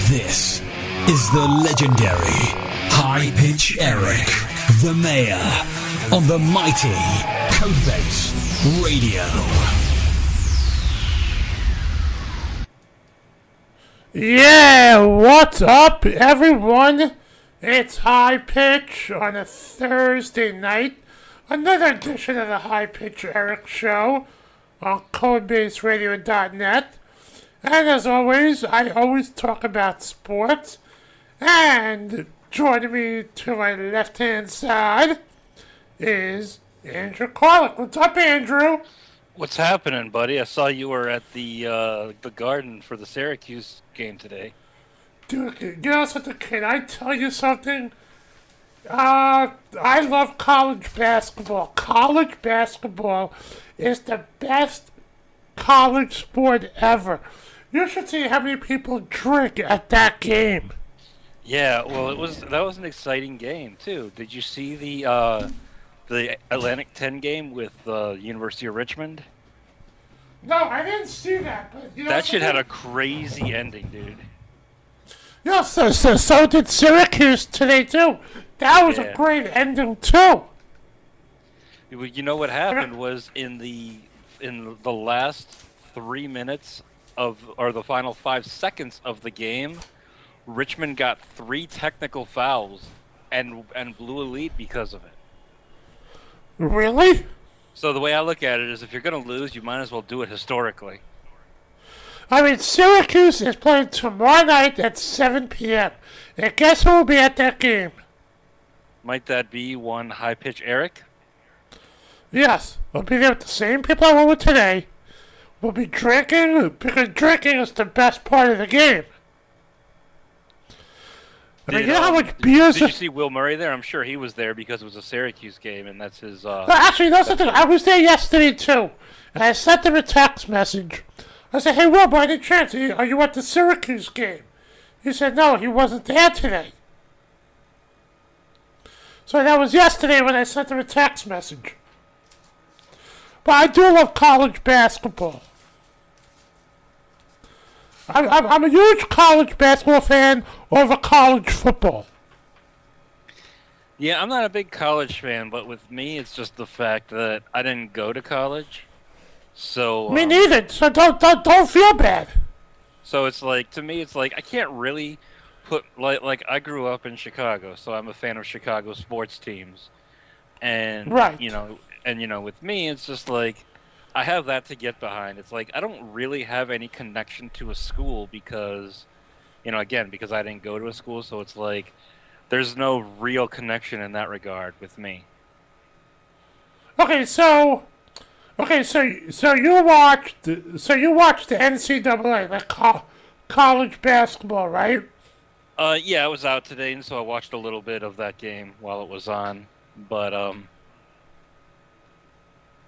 This is the legendary High Pitch Eric, the mayor, on the mighty Codebase Radio. Yeah, what's up, everyone? It's High Pitch on a Thursday night. Another edition of the High Pitch Eric Show on CodebaseRadio.net. And as always, I always talk about sports. And joining me to my left-hand side is Andrew Karluk. What's up, Andrew? What's happening, buddy? I saw you were at the Garden for the Syracuse game today. Dude, you know something? Can I tell you something? I love college basketball. College basketball is the best college sport ever. You should see how many people drink at that game. Yeah, well, that was an exciting game too. Did you see the Atlantic 10 game with University of Richmond? No, I didn't see that. But you know that shit had a crazy ending, dude. Yeah, so did Syracuse today too. That was a great ending too. You know what happened was in the last 3 minutes or the final 5 seconds of the game, Richmond got 3 technical fouls and blew a lead because of it. Really? So the way I look at it is, if you're going to lose, you might as well do it historically. I mean, Syracuse is playing tomorrow night at 7 p.m. And guess who will be at that game? Might that be one High Pitch Eric? Yes, we'll be there with the same people I were with today. We'll be drinking, because drinking is the best part of the game. I mean, you know how much beer... Did you see Will Murray there? I'm sure he was there because it was a Syracuse game, and that's his... No, actually, that's the thing. I was there yesterday, too. And I sent him a text message. I said, hey, Will, by any chance, are you at the Syracuse game? He said, no, he wasn't there today. So that was yesterday when I sent him a text message. But I do love college basketball. I'm a huge college basketball fan over college football. Yeah, I'm not a big college fan, but with me, it's just the fact that I didn't go to college. So me neither. So don't feel bad. So it's like, to me, it's like I can't really put like I grew up in Chicago, so I'm a fan of Chicago sports teams, and right. With me, it's just like I have that to get behind. It's like I don't really have any connection to a school because, because I didn't go to a school, so it's like there's no real connection in that regard with me. Okay, so you watched the NCAA, like college basketball, right? Yeah, I was out today, and so I watched a little bit of that game while it was on. But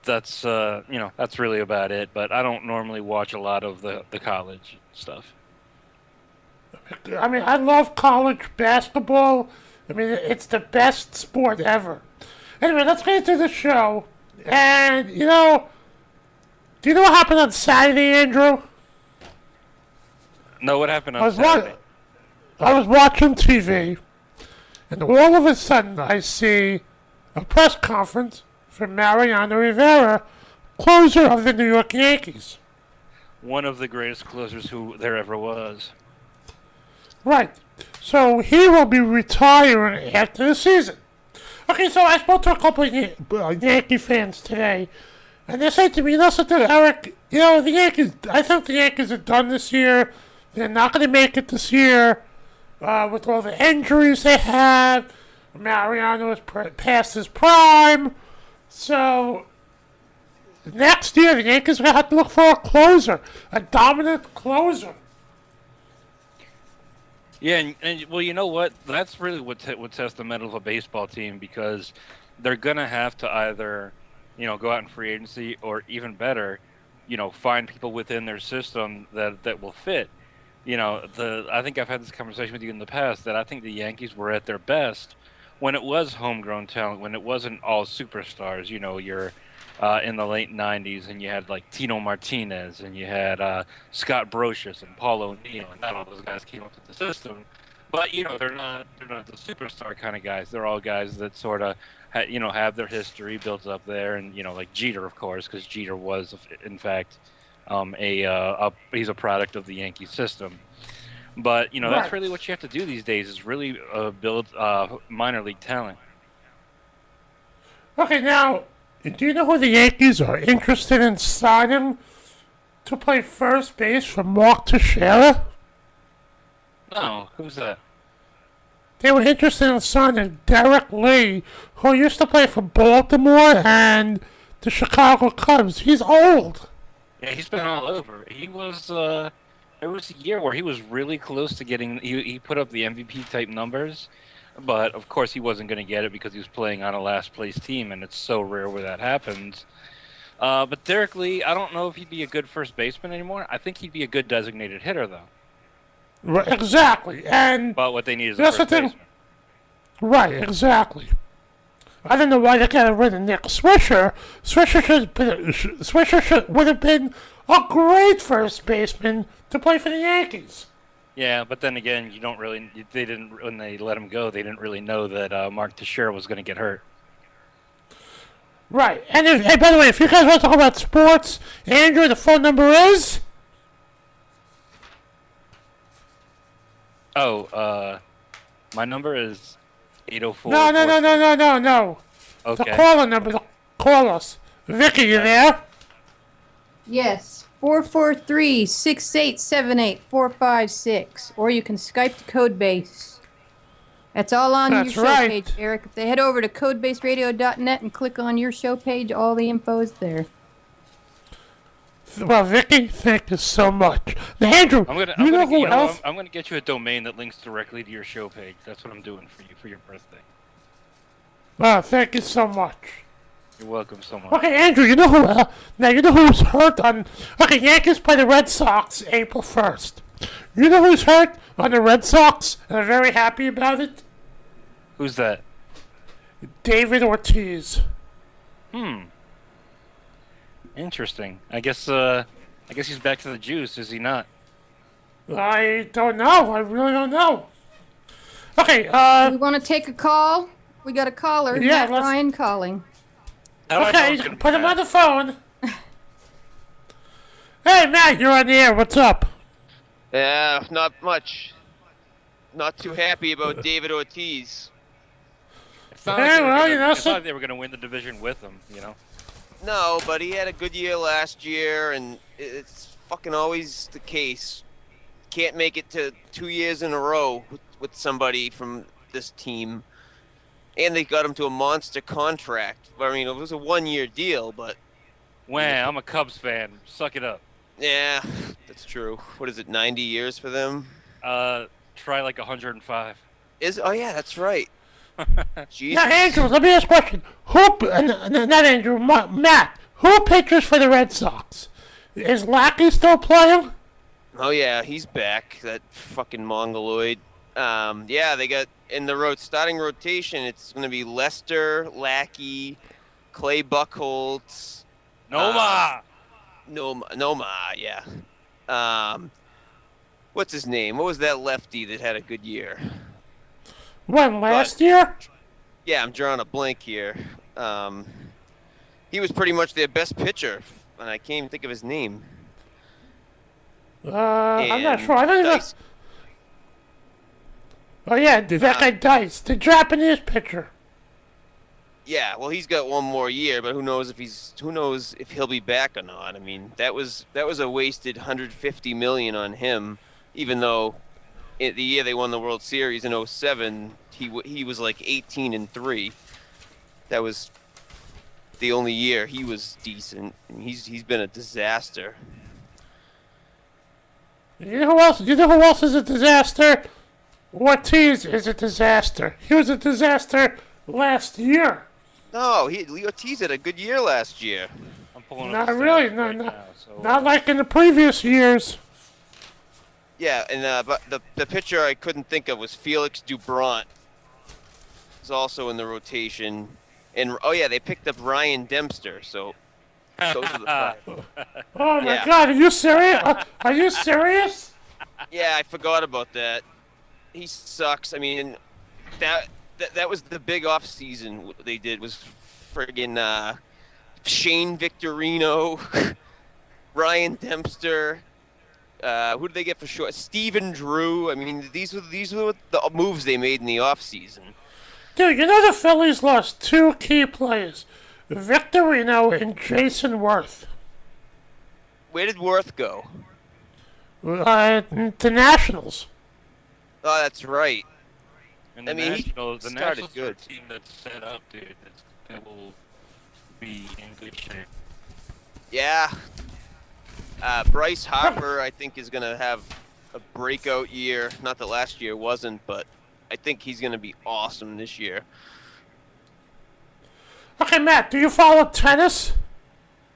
that's that's really about it. But I don't normally watch a lot of the college stuff. I mean, I love college basketball. I mean, it's the best sport ever. Anyway, let's get into the show. And, do you know what happened on Saturday, Andrew? No, what happened on Saturday? I was watching TV, and all of a sudden I see a press conference from Mariano Rivera, closer of the New York Yankees. One of the greatest closers who there ever was. Right. So he will be retiring after the season. Okay, so I spoke to a couple of Yankee fans today, and they said to me, Eric, the Yankees, I think the Yankees are done this year. They're not going to make it this year with all the injuries they have. Mariano is past his prime. So next year, the Yankees are going to have to look for a closer, a dominant closer. Yeah, and well, you know what? That's really what tests the mettle of a baseball team, because they're gonna have to either, go out in free agency, or even better, find people within their system that will fit. I think I've had this conversation with you in the past that I think the Yankees were at their best when it was homegrown talent, when it wasn't all superstars. Your in the late '90s, and you had like Tino Martinez, and you had Scott Brocious and Paul O'Neill, and not all those guys came up with the system. But they're not the superstar kind of guys. They're all guys that sort of have their history built up there, and like Jeter, of course, because Jeter was in fact he's a product of the Yankee system. But that's really what you have to do these days is really build minor league talent. Okay, now, do you know who the Yankees are interested in signing to play first base for Mark Teixeira? No, who's that? They were interested in signing Derek Lee, who used to play for Baltimore and the Chicago Cubs. He's old. Yeah, he's been all over. He was. There was a year where he was really close to getting. He put up the MVP type numbers, but of course he wasn't going to get it because he was playing on a last place team, and it's so rare where that happens. But Derek Lee, I don't know if he'd be a good first baseman anymore. I think he'd be a good designated hitter though. Right, exactly, and but what they need is a first baseman. Right, exactly. I don't know why they got rid of Nick Swisher. Swisher would have been a great first baseman to play for the Yankees. Yeah, but then again, they didn't, when they let him go, they didn't really know that Mark Teixeira was going to get hurt. Right, and hey, by the way, if you guys want to talk about sports, Andrew, the phone number is? My number is 804. No. Okay. The caller number, call us. Vicky, you there? Yes, 443-687-8456, or you can Skype to Codebase. That's all on your show page, Eric. If they head over to codebaseradio.net and click on your show page, all the info is there. Well, Vicky, thank you so much. Now, Andrew, I'm gonna get you a domain that links directly to your show page. That's what I'm doing for you for your birthday. Well, thank you so much. You're welcome so much. Okay, Andrew, you know who's hurt on... Okay, Yankees play the Red Sox April 1st. You know who's hurt on the Red Sox and are very happy about it? Who's that? David Ortiz. Interesting. I guess he's back to the juice, is he not? I don't know. I really don't know. Okay, we want to take a call? We got a caller. Yeah, Matt Ryan calling. Okay, put him on the phone. Hey, Matt, you're on the air. What's up? Yeah, not much. Not too happy about David Ortiz. It's not like they were going to win the division with him, No, but he had a good year last year, and it's fucking always the case. Can't make it to 2 years in a row with somebody from this team. And they got him to a monster contract. I mean, it was a 1-year deal, but... Wow, I'm a Cubs fan. Suck it up. Yeah, that's true. What is it, 90 years for them? Try like 105. Oh, yeah, that's right. Jesus. Now, Andrew, let me ask a question. Not Andrew, Matt. Who pitches for the Red Sox? Is Lackey still playing? Oh, yeah, he's back. That fucking mongoloid. Yeah, they got in the starting rotation. It's going to be Lester, Lackey, Clay Buchholz, Noma, yeah. What's his name? What was that lefty that had a good year? When, last year? Yeah, I'm drawing a blank here. He was pretty much their best pitcher, and I can't even think of his name. I'm not sure. I don't even... Oh, yeah, that guy Dice, the Japanese pitcher. Yeah, well, he's got one more year, but who knows if he'll be back or not. I mean, that was a wasted $150 million on him, even though the year they won the World Series in 2007, he was like 18-3. That was the only year he was decent. He's been a disaster. You know who else is a disaster? Ortiz is a disaster. He was a disaster last year. No, Ortiz had a good year last year. I'm pulling not up really. Not like in the previous years. Yeah, and but the pitcher I couldn't think of was Felix Doubront. He's also in the rotation. And oh yeah, they picked up Ryan Dempster. So Those are the 5. Oh my Yeah. God, are you serious? Are you serious? Yeah, I forgot about that. He sucks. I mean, that was the big off season they did was friggin' Shane Victorino, Ryan Dempster. Who did they get for short? Steven Drew. I mean, these were the moves they made in the off season. Dude, you know the Phillies lost 2 key players, Victorino and Jason Worth. Where did Worth go? The Nationals. Oh, that's right. And I mean, he Nationals, the started Nationals are a good. team that's set up, dude. That will be in good shape. Yeah. Bryce Harper, I think, is going to have a breakout year. Not that last year wasn't, but I think he's going to be awesome this year. Okay, Matt, do you follow tennis?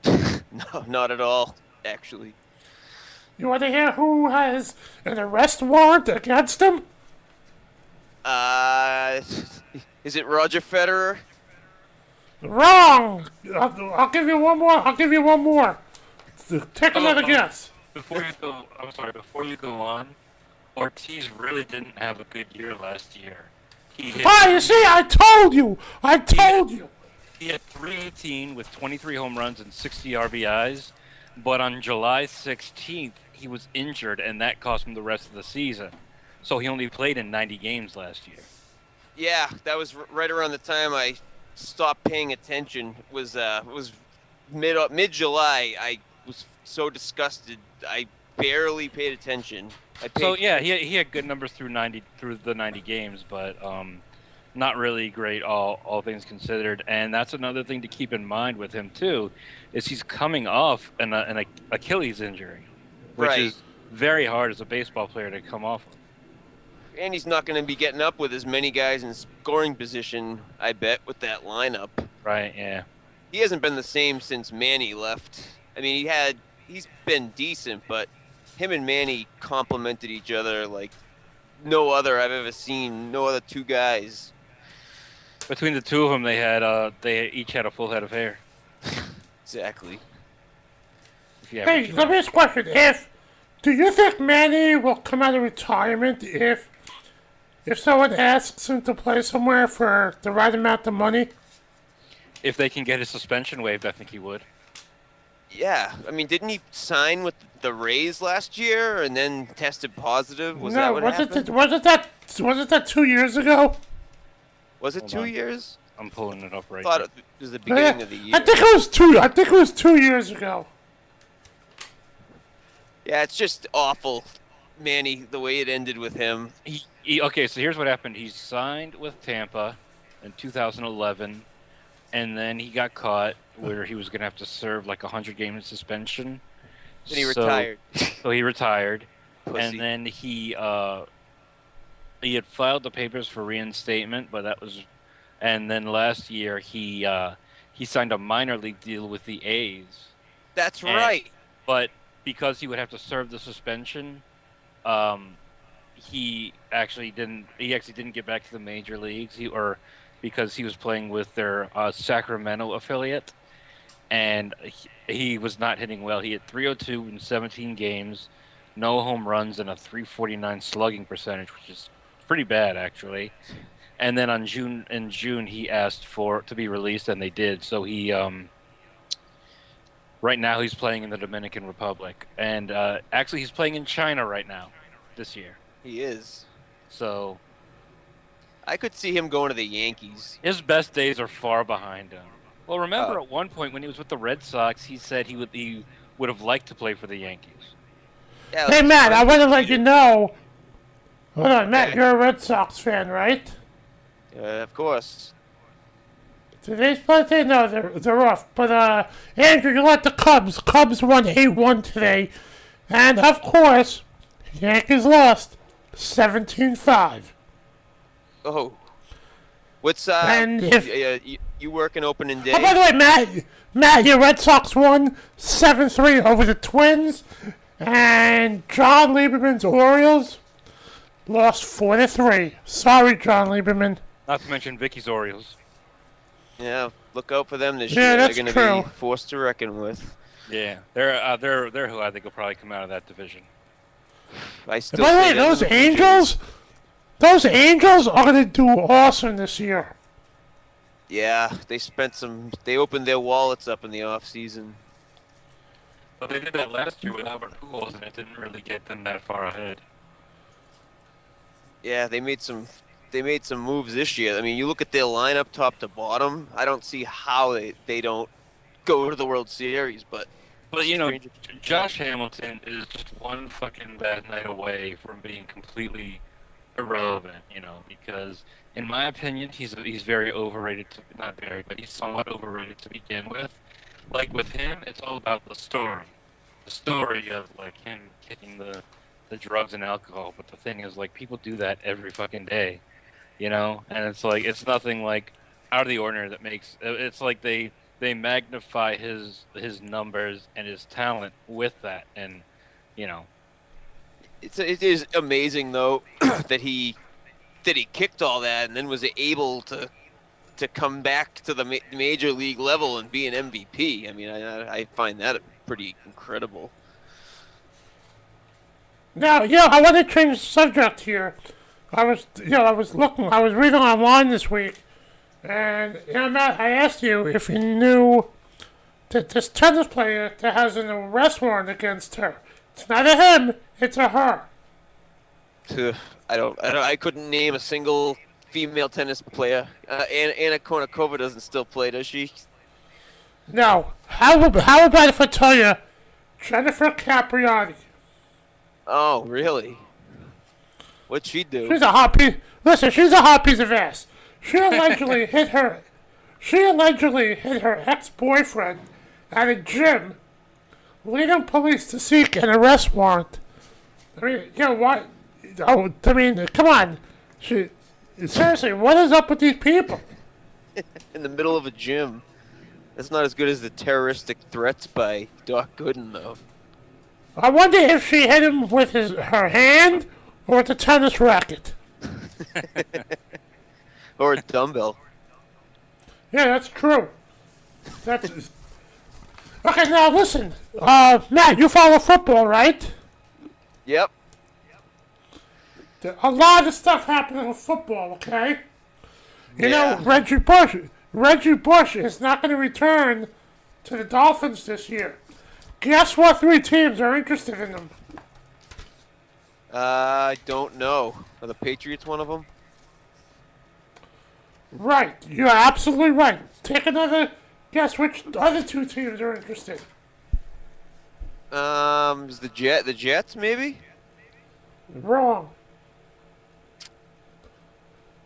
No, not at all, actually. You want to hear who has an arrest warrant against him? Is it Roger Federer? Wrong! I'll give you one more. I'll give you one more. Take another guess. Before you go on, Ortiz really didn't have a good year last year. He hit, Ah, you see, I told you! I told you! he had 318 with 23 home runs and 60 RBIs, but on July 16th, he was injured, and that cost him the rest of the season. So he only played in 90 games last year. Yeah, that was right around the time I stopped paying attention. Was mid July. I was so disgusted. I barely paid attention. So yeah, he had good numbers through the 90 games, but not really great all things considered. And that's another thing to keep in mind with him too, is he's coming off an Achilles injury, which Right. is very hard as a baseball player to come off of. And he's not going to be getting up with as many guys in scoring position, I bet, with that lineup. Right? Yeah. He hasn't been the same since Manny left. I mean, he's been decent, but him and Manny complemented each other like no other I've ever seen. No other 2 guys. Between the two of them, they each had a full head of hair. Exactly. If you Hey, average let me ask a question. Do you think Manny will come out of retirement if someone asks him to play somewhere for the right amount of money? If they can get his suspension waived, I think he would. Yeah, I mean, didn't he sign with the Rays last year and then tested positive? Was that what happened? Wasn't that 2 years ago? Was it Hold 2 on. years? I'm pulling it up I right thought now. it was the beginning of the year. I think it was 2. I think it was 2 years ago. Yeah, it's just awful, Manny, the way it ended with him. Okay, so here's what happened. He signed with Tampa in 2011, and then he got caught where he was going to have to serve like 100-game suspension. Then he retired. So he retired, Pussy. and then he had filed the papers for reinstatement, but that was, and then last year he signed a minor league deal with the A's. That's right. But because he would have to serve the suspension, he actually didn't get back to the major leagues. Because he was playing with their Sacramento affiliate, and he was not hitting well. He hit 302 in 17 games, no home runs, and a 349 slugging percentage, which is pretty bad actually. And then in June he asked to be released, and they did. So he right now he's playing in the Dominican Republic, and actually he's playing in China right now this year. He is. So I could see him going to the Yankees. his best days are far behind him. Well, remember at one point when he was with the Red Sox, he said he would have liked to play for the Yankees. Yeah, Hey, let's Matt, try I to want to let beat you it. know. Hold on, Matt, Okay. you're a Red Sox fan, right? Of course. Do they play today? No, they're off. But, Andrew, you let the Cubs. Cubs won 8-1 today. And, of course, Yankees lost 17-5. Oh. What's And if- you working opening day? Oh, by the way, Matt, your Red Sox won 7-3 over the Twins. And John Lieberman's Orioles lost 4-3. Sorry, John Lieberman. Not to mention Vicky's Orioles. Yeah. Look out for them this Yeah, year. that's They're going to true. be forced to reckon with. Yeah, they're who I think will probably come out of that division. I And still by the way, say them and those the Blue Jays. Those Angels are going to do awesome this year. Yeah, they opened their wallets up in the off season. But they did that last year with Albert Pujols, and it didn't really get them that far ahead. Yeah, they made some moves this year. I mean, you look at their lineup top to bottom. I don't see how they don't go to the World Series, but you know, Josh Hamilton is just one fucking bad night away from being completely irrelevant, you know, because in my opinion, he's very overrated not very, but he's somewhat overrated to begin with. Like with him, it's all about the story. The story of like him kicking the drugs and alcohol, but the thing is like people do that every fucking day, you know? And it's like it's nothing like out of the ordinary that makes it's like they magnify his numbers and his talent with that, and you know, it is amazing though that he kicked all that and then was able to come back to the major league level and be an MVP. I mean, I find that pretty incredible. Now, I want to change the subject here. I was reading online this week, and Matt, I asked you if you knew that this tennis player that has an arrest warrant against her. It's not a him, it's a her. I couldn't name a single female tennis player. Anna Kournikova doesn't still play, does she? No. How about if I tell you Jennifer Capriati? Oh, really? What'd she do? She's a hot piece. Listen, she's a hot piece of ass. She allegedly hit her ex-boyfriend at a gym, leading police to seek an arrest warrant. I mean, what? Oh, I mean, come on. Seriously, what is up with these people? In the middle of a gym. That's not as good as the terroristic threats by Doc Gooden, though. I wonder if she hit him with her hand or with a tennis racket. Or a dumbbell. Yeah, that's true. Okay, now listen. Matt, you follow football, right? Yep. A lot of stuff happening with football, okay? You know, Reggie Bush is not going to return to the Dolphins this year. Guess what 3 teams are interested in him? I don't know. Are the Patriots one of them? Right, you're absolutely right. Take another guess which other 2 teams are interested. Is the Jets maybe? Wrong.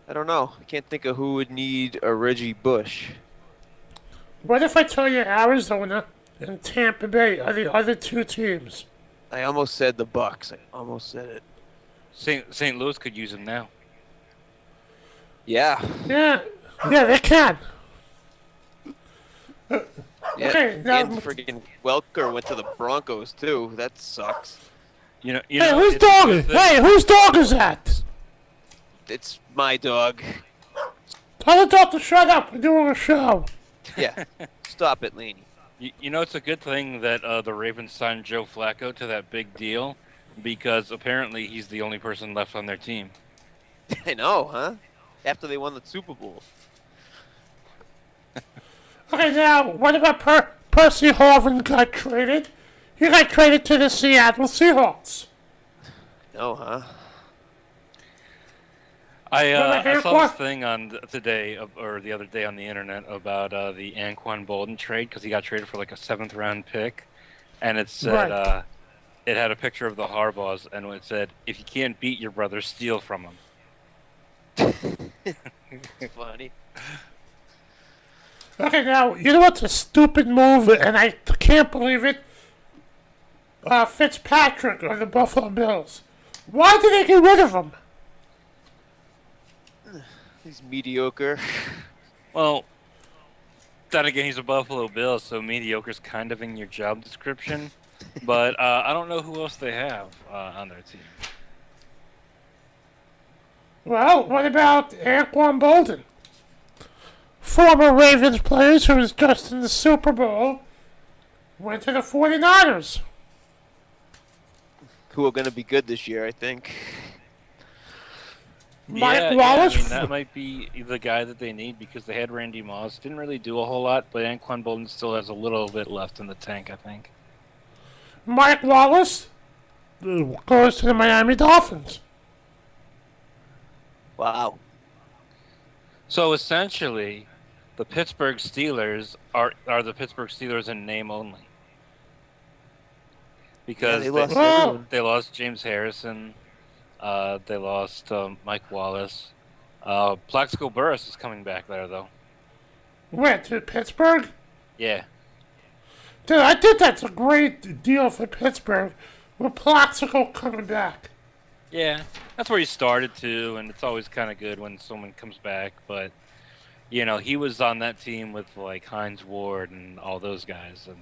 I don't know. I can't think of who would need a Reggie Bush. What if I tell you Arizona and Tampa Bay are the other 2 teams? I almost said the Bucks. I almost said it. St. Louis could use him now. Yeah. Yeah, they can. Yeah. Okay, now, And friggin' Welker went to the Broncos too. That sucks. Hey, whose dog is that? It's my dog. Tell the dog to shut up. We're doing a show. Yeah. Stop it, Laney. You know, it's a good thing that the Ravens signed Joe Flacco to that big deal, because apparently he's the only person left on their team. I know, huh? After they won the Super Bowl. Okay, now, what about Percy Harvin got traded? He got traded to the Seattle Seahawks. No, huh? I saw this thing the other day on the internet about the Anquan Bolden trade, because he got traded for like a 7th round pick, and it said it had a picture of the Harbaughs, and it said, "If you can't beat your brother, steal from him." It's funny. Okay, now, you know what's a stupid move, and I can't believe it? Fitzpatrick of the Buffalo Bills. Why did they get rid of him? He's mediocre. Well, then again, he's a Buffalo Bill, so mediocre's kind of in your job description. But I don't know who else they have on their team. Well, what about Anquan Bolden? former Ravens players who was just in the Super Bowl went to the 49ers. Who are going to be good this year, I think. Mike Wallace. I mean, that might be the guy that they need because they had Randy Moss. Didn't really do a whole lot, but Anquan Bolden still has a little bit left in the tank, I think. Mike Wallace goes to the Miami Dolphins. Wow. So essentially, the Pittsburgh Steelers are the Pittsburgh Steelers in name only. Because they lost James Harrison, they lost Mike Wallace. Plaxico Burress is coming back there, though. Where, to Pittsburgh? Yeah. Dude, I think that's a great deal for Pittsburgh, with Plaxico coming back. Yeah, that's where he started to, and it's always kind of good when someone comes back. But, you know, he was on that team with, like, Hines Ward and all those guys, and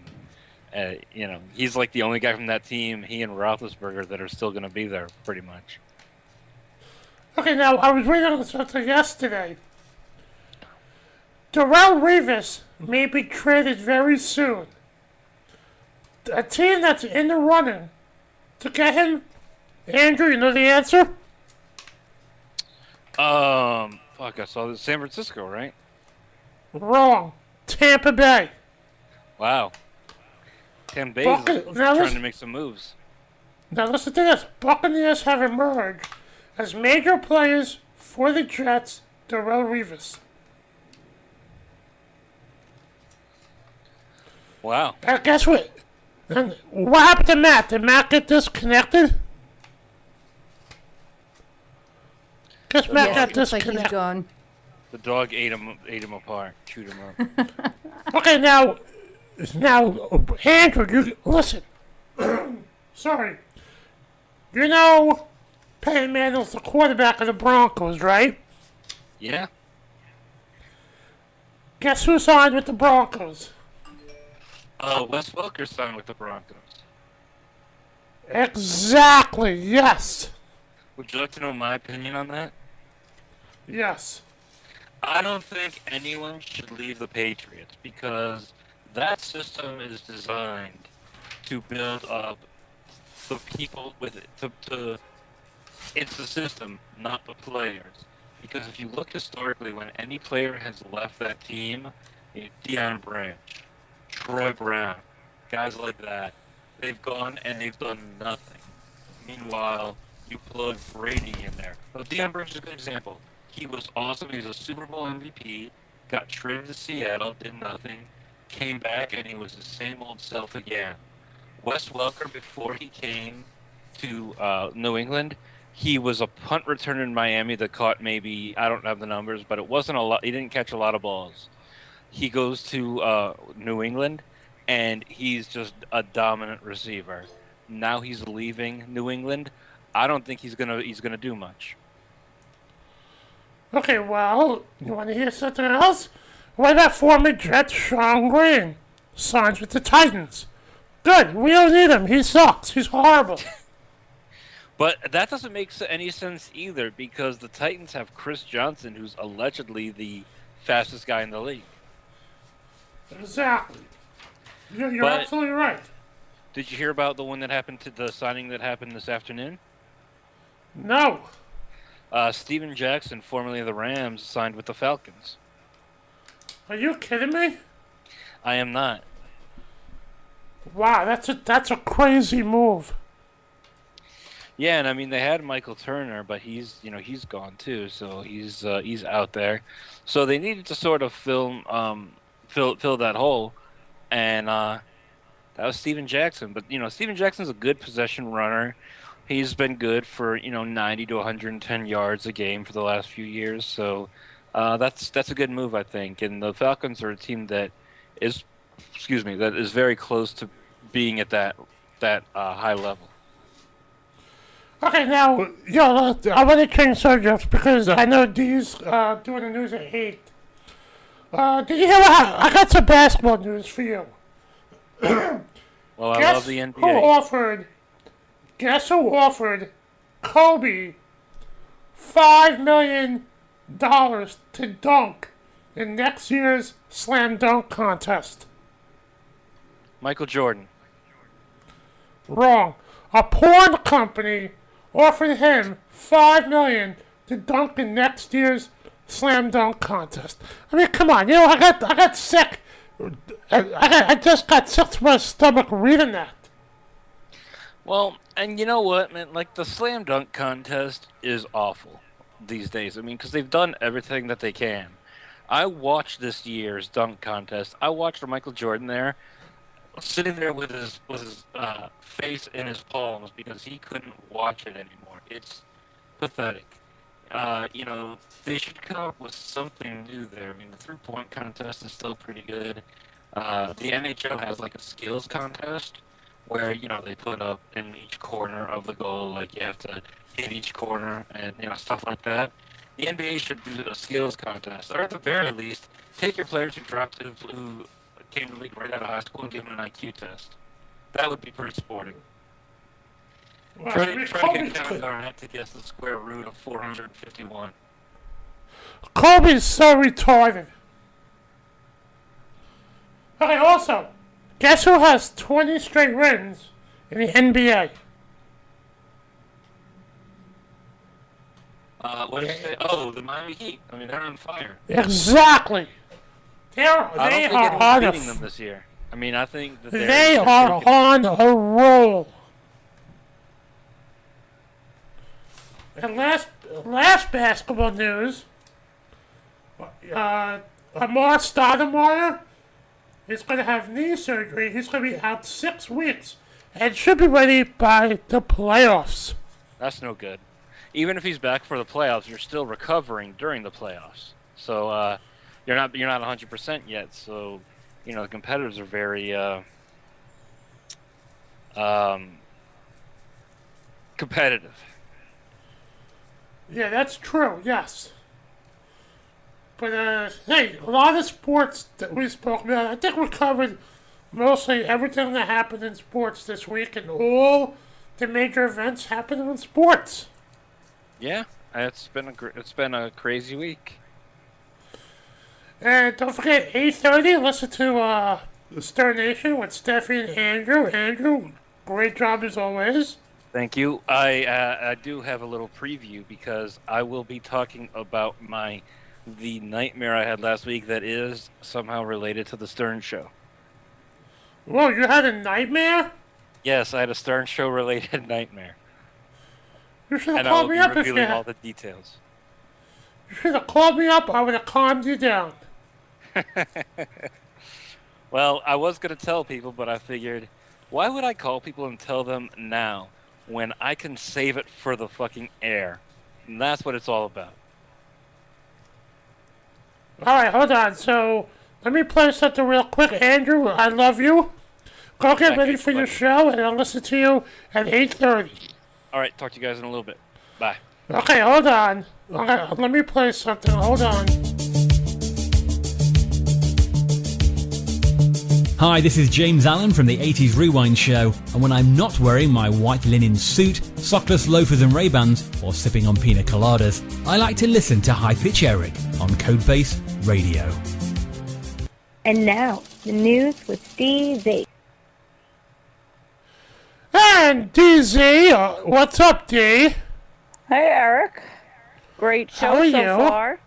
you know, he's like the only guy from that team, he and Roethlisberger, that are still going to be there, pretty much. Okay, now, I was reading on something yesterday. Darrelle Revis may be traded very soon. A team that's in the running to get him, Andrew, you know the answer? Fuck, I saw this. San Francisco, right? Wrong. Tampa Bay. Wow. Tampa Bay is trying to make some moves. Now listen to this. Buccaneers have emerged as major players for the Jets, Darrelle Revis. Wow. Guess what? And what happened to Matt? Did Matt get disconnected? Guess Matt got disconnected. Like he's gone. The dog ate him apart, chewed him up. Okay, now, Andrew, you listen. Sorry. You know, Peyton Manning's the quarterback of the Broncos, right? Yeah. Guess who signed with the Broncos? Wes Welker signed with the Broncos. Exactly, yes. Would you like to know my opinion on that? Yes. I don't think anyone should leave the Patriots because that system is designed to build up the people with it. It's the system, not the players. Because if you look historically, when any player has left that team, Deion Branch, Troy Brown, guys like that, they've gone and they've done nothing. Meanwhile, you plug Brady in there. Well, Deion Branch is a good example. He was awesome. He was a Super Bowl MVP, got traded to Seattle, did nothing, came back, and he was the same old self again. Wes Welker, before he came to New England, he was a punt returner in Miami that caught maybe, I don't have the numbers, but it wasn't a lot. He didn't catch a lot of balls. He goes to New England, and he's just a dominant receiver. Now he's leaving New England. I don't think he's gonna do much. Okay, well, you want to hear something else? What about former Jet Sean Green? Signs with the Titans. Good, we don't need him. He sucks. He's horrible. But that doesn't make any sense either because the Titans have Chris Johnson, who's allegedly the fastest guy in the league. Exactly. You're absolutely right. Did you hear about the one that happened to the signing that happened this afternoon? No. Steven Jackson, formerly of the Rams, signed with the Falcons. Are you kidding me? I am not. Wow, that's a crazy move. Yeah, and I mean they had Michael Turner, but he's gone too, so he's out there. So they needed to sort of fill that hole, and that was Steven Jackson. But Steven Jackson's a good possession runner. He's been good for 90 to 110 yards a game for the last few years. So that's a good move, I think. And the Falcons are a team that is very close to being at that high level. Okay, now, I want to change subjects because I know Dee's doing the news at 8. Did you hear I got some basketball news for you. Well, I love the NBA. Guess who offered Kobe $5 million to dunk in next year's slam dunk contest? Michael Jordan. Wrong. A porn company offered him $5 million to dunk in next year's slam dunk contest. I mean, come on. I got sick. I just got sick to my stomach reading that. Well, and you know what, man? Like, the slam dunk contest is awful these days. I mean, because they've done everything that they can. I watched this year's dunk contest. I watched Michael Jordan there, sitting there with his face in his palms because he couldn't watch it anymore. It's pathetic. They should come up with something new there. I mean, the three-point contest is still pretty good. The NHL has like a skills contest where, they put up in each corner of the goal, like you have to hit each corner and, stuff like that. The NBA should do a skills contest, or at the very least, take your players who came to the league right out of high school and give them an IQ test. That would be pretty sporting. Well, Try to get Kevin Garnett to guess the square root of 451. Kobe's so retarded. Okay, also, guess who has 20 straight wins in the NBA? What did you say? Oh, the Miami Heat. I mean, they're on fire. Exactly. They I are don't think on anyone's beating them this year. I mean, I think that they are on a roll. And last basketball news, Amar Stoudemire is going to have knee surgery. He's going to be out 6 weeks and should be ready by the playoffs. That's no good. Even if he's back for the playoffs, you're still recovering during the playoffs. So you're not 100% yet. So the competitors are very competitive. Yeah, that's true, yes. But, hey, a lot of sports that we spoke about, I think we covered mostly everything that happened in sports this week, and all the major events happening in sports. Yeah, it's been a crazy week. And don't forget, 8:30, listen to the Star Nation with Steffi and Andrew. Andrew, great job as always. Thank you. I do have a little preview because I will be talking about the nightmare I had last week that is somehow related to the Stern Show. Whoa, you had a nightmare? Yes, I had a Stern Show related nightmare. You should have called me up if you had. All the details. You should have called me up. I would have calmed you down. Well, I was going to tell people, but I figured, why would I call people and tell them now when I can save it for the fucking air? And that's what it's all about. Alright, hold on. So, let me play something real quick. Andrew, I love you. Go get ready for your show, and I'll listen to you at 8:30. Alright, talk to you guys in a little bit. Bye. Okay, hold on. Okay, let me play something. Hold on. Hi, this is James Allen from the 80s Rewind Show, and when I'm not wearing my white linen suit, sockless loafers and Ray-Bans, or sipping on pina coladas, I like to listen to High Pitch Eric on Codebase Radio. And now, the news with Dee Zee. And Dee Zee, what's up, Dee? Hey, Eric. Great show How are so you? far.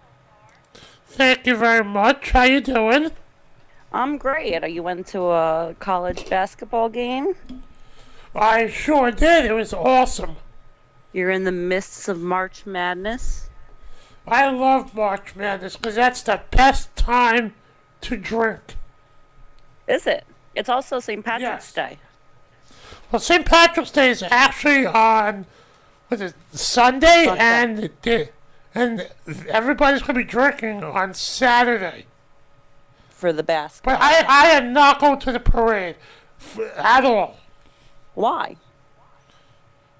Thank you very much. How you doing? I'm great. You went to a college basketball game? I sure did. It was awesome. You're in the midst of March Madness? I love March Madness because that's the best time to drink. Is it? It's also St. Patrick's Day. Well, St. Patrick's Day is actually on Sunday, and everybody's going to be drinking on Saturday. For the basketball. But I am not going to the parade at all. Why?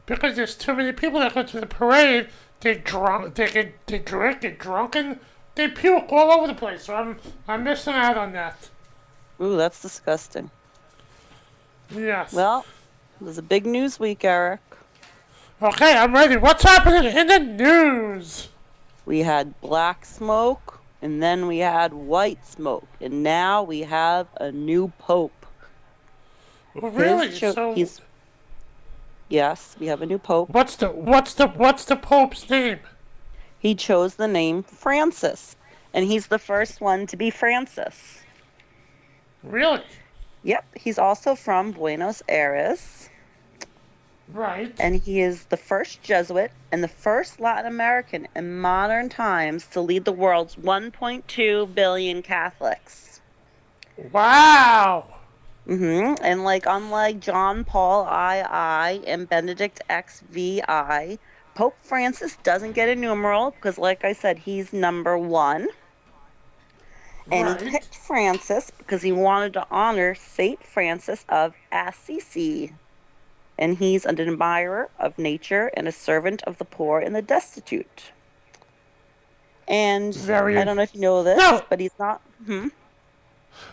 Because there's too many people that go to the parade. They drink, get drunken, they puke all over the place. So I'm missing out on that. Ooh, that's disgusting. Yes. Well, it was a big news week, Eric. Okay, I'm ready. What's happening in the news? We had black smoke And then we had white smoke. And now we have a new pope. Well, really? Yes, we have a new pope. What's the Pope's name? He chose the name Francis, and he's the first one to be Francis. Really? Yep, he's also from Buenos Aires. Right. And he is the first Jesuit and the first Latin American in modern times to lead the world's 1.2 billion Catholics. Wow. And unlike John Paul II and Benedict XVI, Pope Francis doesn't get a numeral because, like I said, he's number 1. And he picked Francis because he wanted to honor Saint Francis of Assisi. And he's an admirer of nature and a servant of the poor and the destitute. And I don't know if you know this, but he's not...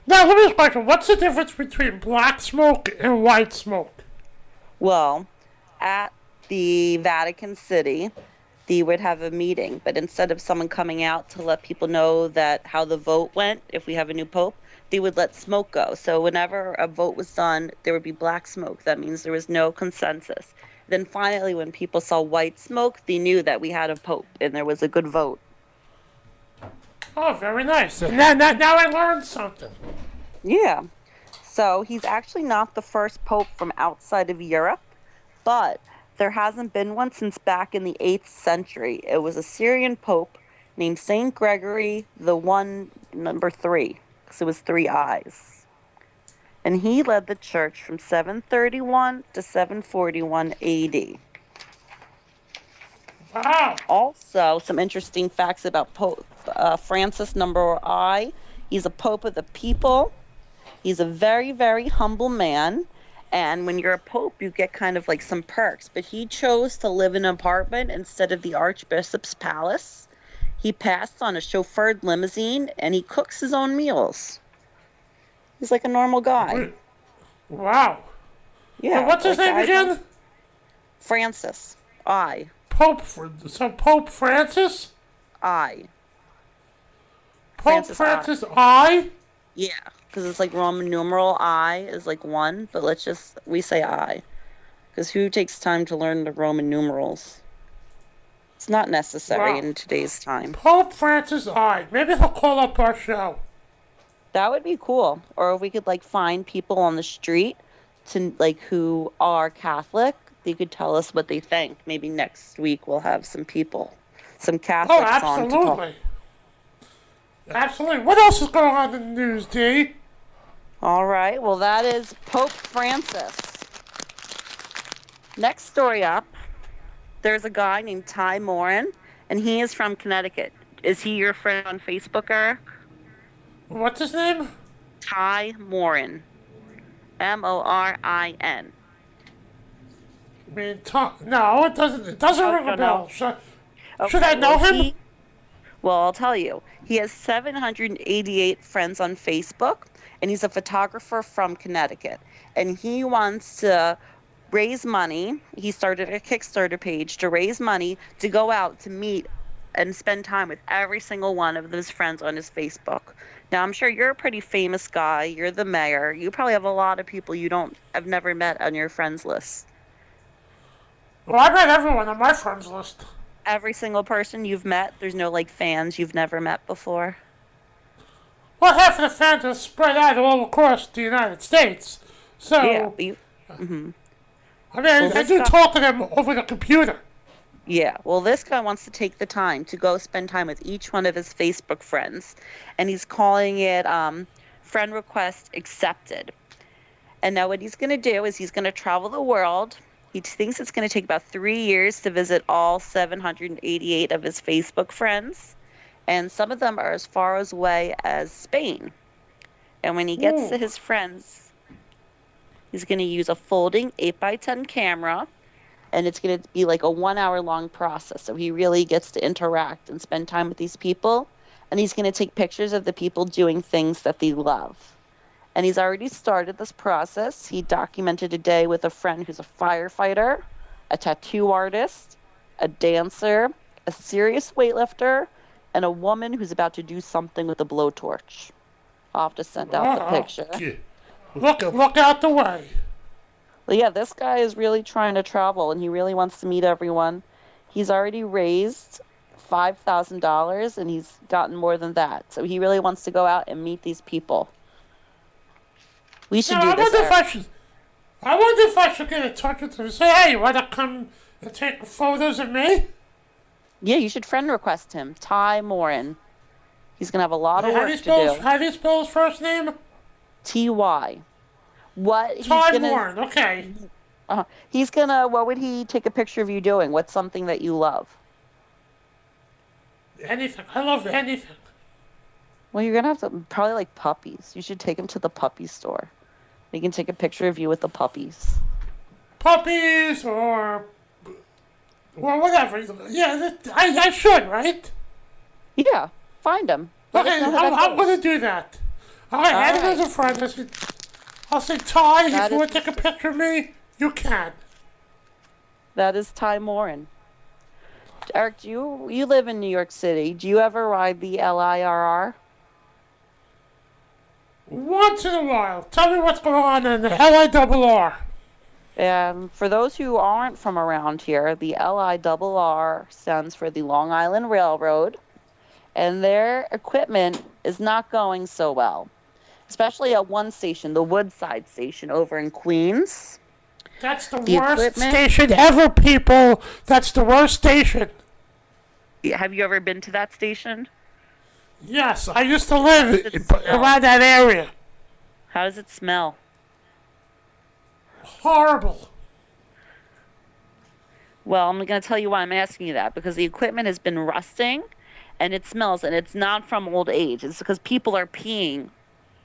Now, let me ask you, Michael, what's the difference between black smoke and white smoke? Well, at the Vatican City, they would have a meeting, but instead of someone coming out to let people know that how the vote went, if we have a new pope, they would let smoke go. So whenever a vote was done, there would be black smoke. That means there was no consensus. Then finally, when people saw white smoke, they knew that we had a pope and there was a good vote. Oh, very nice. And now I learned something. Yeah. So he's actually not the first pope from outside of Europe, but there hasn't been one since back in the 8th century. It was a Syrian pope named Saint Gregory the One, number 3. It was 3 eyes. And he led the church from 731 to 741 AD. Wow. Also, some interesting facts about Pope Francis number I. He's a pope of the people. He's a very, very humble man. And when you're a pope, you get kind of like some perks. But he chose to live in an apartment instead of the archbishop's palace. He passed on a chauffeured limousine, and he cooks his own meals. He's like a normal guy. Wow. Yeah. And what's his name again? Francis. I. Pope Francis? I. Pope Francis I? Yeah, because it's like Roman numeral I is like 1, but we say I. Because who takes time to learn the Roman numerals? It's not necessary in today's time. Pope Francis I. Maybe he'll call up our show. That would be cool. Or if we could find people on the street to who are Catholic, they could tell us what they think. Maybe next week we'll have some people, some Catholics on to talk. Absolutely. What else is going on in the news, Dee? All right. Well, that is Pope Francis. Next story up. There's a guy named Ty Morin, and he is from Connecticut. Is he your friend on Facebook, Eric? What's his name? Ty Morin. Morin. No, it doesn't. It doesn't ring a bell. Should I know him? Well, I'll tell you. He has 788 friends on Facebook, and he's a photographer from Connecticut. And he wants to raise money. He started a Kickstarter page to raise money to go out to meet and spend time with every single one of his friends on his Facebook. Now, I'm sure you're a pretty famous guy. You're the mayor. You probably have a lot of people have never met on your friends list. Well, I met everyone on my friends list. Every single person you've met? There's no fans you've never met before? Well, half of the fans are spread out all across the United States. So, yeah, but I do talk to them over the computer. Yeah, well, this guy wants to take the time to go spend time with each one of his Facebook friends, and he's calling it friend request accepted. And now what he's going to do is he's going to travel the world. He thinks it's going to take about 3 years to visit all 788 of his Facebook friends, and some of them are as far away as Spain. And when he gets to his friends, he's going to use a folding 8x10 camera, and it's going to be like a 1 hour long process. So he really gets to interact and spend time with these people. And he's going to take pictures of the people doing things that they love. And he's already started this process. He documented a day with a friend who's a firefighter, a tattoo artist, a dancer, a serious weightlifter, and a woman who's about to do something with a blowtorch. I'll have to send out the picture. Look out the way. But yeah, this guy is really trying to travel, and he really wants to meet everyone. He's already raised $5,000, and he's gotten more than that. So he really wants to go out and meet these people. We should do this. I wonder if I should get in touch with him and say, hey, you want to come and take photos of me? Yeah, you should friend request him. Ty Morin. He's going to have a lot of work to do. How do you spell his first name? T-Y. Ty Morin, okay. He's going to, what would he take a picture of you doing? What's something that you love? Anything. I love anything. Well, you're going to have to, probably like puppies. You should take him to the puppy store. He can take a picture of you with the puppies. Puppies or whatever. Yeah, I should, right? Yeah, find him. Okay, I'm going to do that. Alright, add him as a friend. I'll say, Ty, if you want to take a picture of me, you can. That is Ty Morin. Eric, you live in New York City. Do you ever ride the LIRR? Once in a while. Tell me what's going on in the LIRR. For those who aren't from around here, the LIRR stands for the Long Island Railroad, and their equipment is not going so well, especially at one station, the Woodside station over in Queens. That's the worst station ever, people. That's the worst station. Have you ever been to that station? Yes, I used to live around that area. How does it smell? Horrible. Well, I'm going to tell you why I'm asking you that, because the equipment has been rusting and it smells, and it's not from old age. It's because people are peeing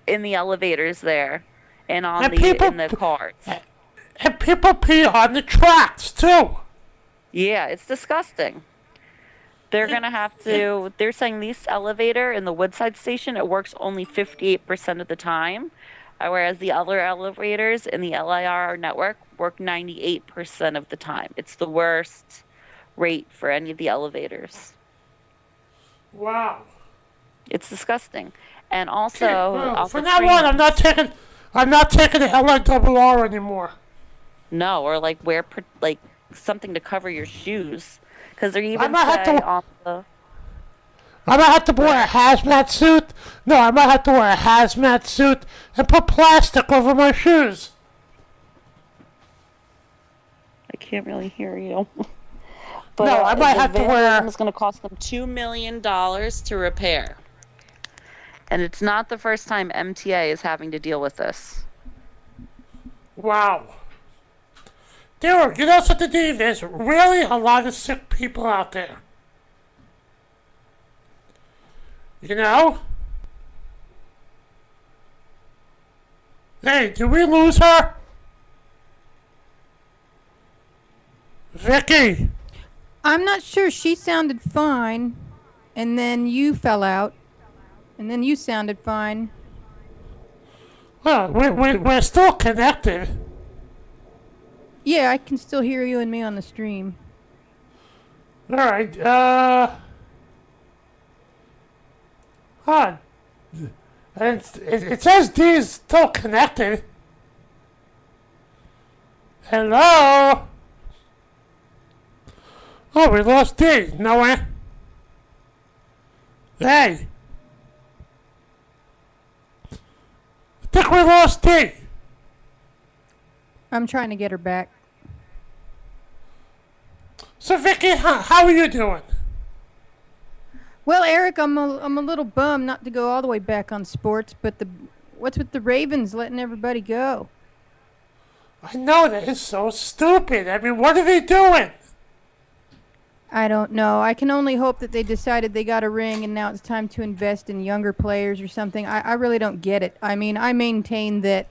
in the elevators there and in the cars. And people pee on the tracks, too. Yeah, it's disgusting. They're going to have to, they're saying this elevator in the Woodside station, it works only 58% of the time, whereas the other elevators in the LIR network work 98% of the time. It's the worst rate for any of the elevators. Wow. It's disgusting. And also, from now on, I'm not taking the LIRR anymore. No, or wear something to cover your shoes. Because they're even I might have to wear a hazmat suit. No, I might have to wear a hazmat suit and put plastic over my shoes. I can't really hear you. But no, I might have to wear. It's going to cost them $2 million to repair. And it's not the first time MTA is having to deal with this. Wow. Dude, you know something, Dee? There's really a lot of sick people out there. You know? Hey, did we lose her? Vicky! I'm not sure. She sounded fine, and then you fell out, and then you sounded fine. Well, we're still connected. Yeah, I can still hear you and me on the stream. Alright, it says Dee is still connected. Hello? Oh, we lost Dee. Nowhere. Hey. I think we lost Dee. I'm trying to get her back. So, Vicky, how are you doing? Well, Eric, I'm a little bummed not to go all the way back on sports, but what's with the Ravens letting everybody go? I know, that is so stupid. I mean, what are they doing? I don't know. I can only hope that they decided they got a ring and now it's time to invest in younger players or something. I really don't get it. I mean, I maintain that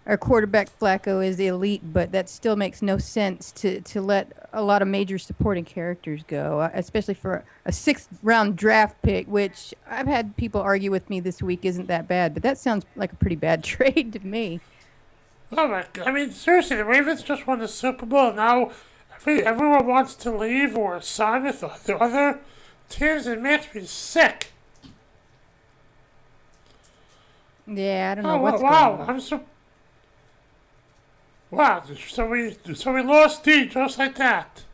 our quarterback Flacco is elite, but that still makes no sense to let a lot of major supporting characters go, especially for a 6th-round draft pick, which I've had people argue with me this week isn't that bad, but that sounds like a pretty bad trade to me. Oh my God. I mean, seriously, the Ravens just won the Super Bowl. Now everyone wants to leave or sign with the other Tears, it makes me sick. Yeah, I don't know Oh, what's wow, going on. I'm so... Wow, so we lost Dee just like that.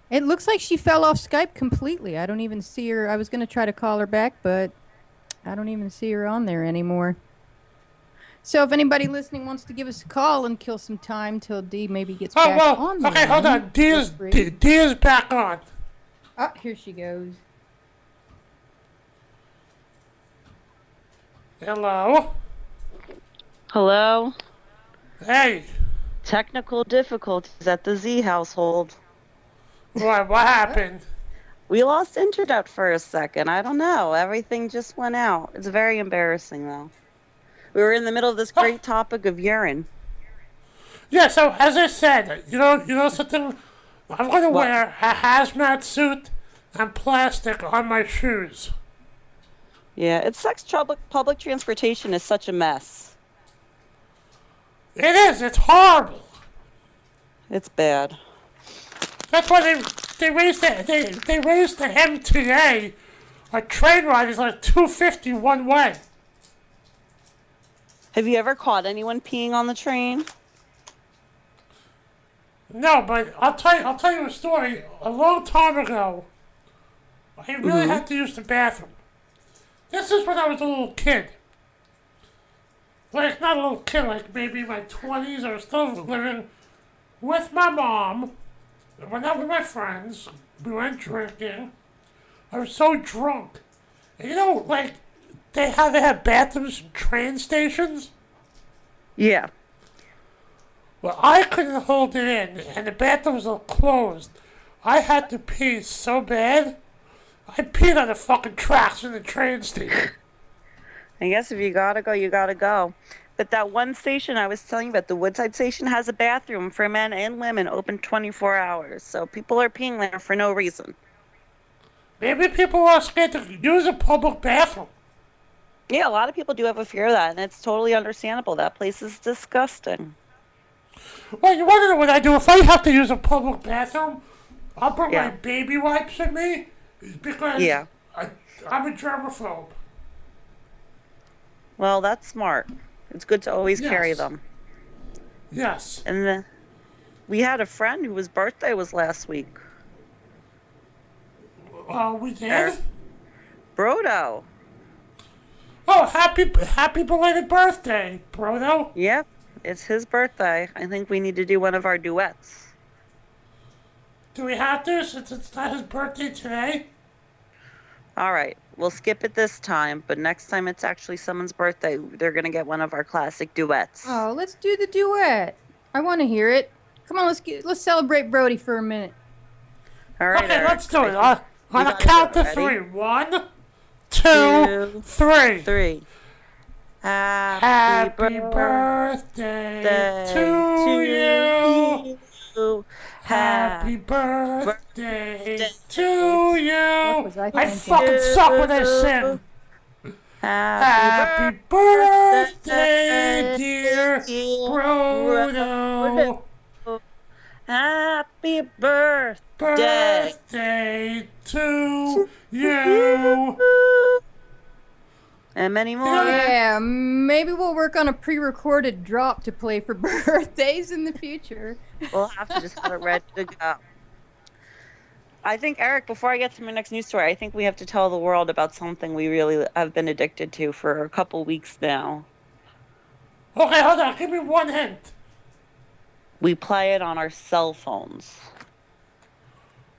It looks like she fell off Skype completely. I don't even see her. I was going to try to call her back, but I don't even see her on there anymore. So if anybody listening wants to give us a call and kill some time till Dee maybe gets Oh, back well, on the okay, hold line, on. feel free. Dee is back on. Oh, here she goes. Hello? Hello? Hey, Technical difficulties at the Z household. what happened? We lost internet for a second. I don't know. Everything just went out. It's very embarrassing, though. We were in the middle of this great topic of urine. Yeah, so as I said, you know something? I'm gonna What? wear a hazmat suit and plastic on my shoes. Yeah, it sucks. Public transportation is such a mess. It is, it's horrible. It's bad. That's why they raised the MTA. A train ride is like $2.50 one way. Have you ever caught anyone peeing on the train? No, but I'll tell you a story. A long time ago, I really had to use the bathroom. This is when I was a little kid. Like, not a little kid, like maybe in my 20s. I was still living with my mom. I went out with my friends. We went drinking. I was so drunk. And you know, like, they have bathrooms in train stations? Yeah. Well, I couldn't hold it in, and the bathrooms were closed. I had to pee so bad, I peed on the fucking tracks in the train station. I guess if you gotta go, you gotta go. But that one station I was telling you about, the Woodside station, has a bathroom for men and women open 24 hours. So people are peeing there for no reason. Maybe people are scared to use a public bathroom. Yeah, a lot of people do have a fear of that, and it's totally understandable. That place is disgusting. Well, you want to know what I do? If I have to use a public bathroom, I'll bring my Yeah. baby wipes with me because Yeah. I'm a germaphobe. Well, that's smart. It's good to always carry Yes. them. Yes. And we had a friend whose birthday was last week. We did? Eric. Brodo. Oh, happy belated birthday, Brodo. Yep, it's his birthday. I think we need to do one of our duets. Do we have to since it's not his birthday today? All right, we'll skip it this time, but next time it's actually someone's birthday, they're going to get one of our classic duets. Oh, let's do the duet. I want to hear it. Come on, let's celebrate Brody for a minute. All right, Okay, Eric. let's do it. On a gotta count do it. of Ready? 3. 1, 2, 3. 3. Happy birthday to you. Happy birthday to you. What was I I thinking? fucking suck when I sing. Happy birthday, dear Brodo. Happy birthday. Birthday to you. And many more. Yeah, maybe we'll work on a pre-recorded drop to play for birthdays in the future. We'll have to just have it ready to go. I think, Eric, before I get to my next news story, I think we have to tell the world about something we really have been addicted to for a couple weeks now. Okay, hold on. Give me one hint. We play it on our cell phones.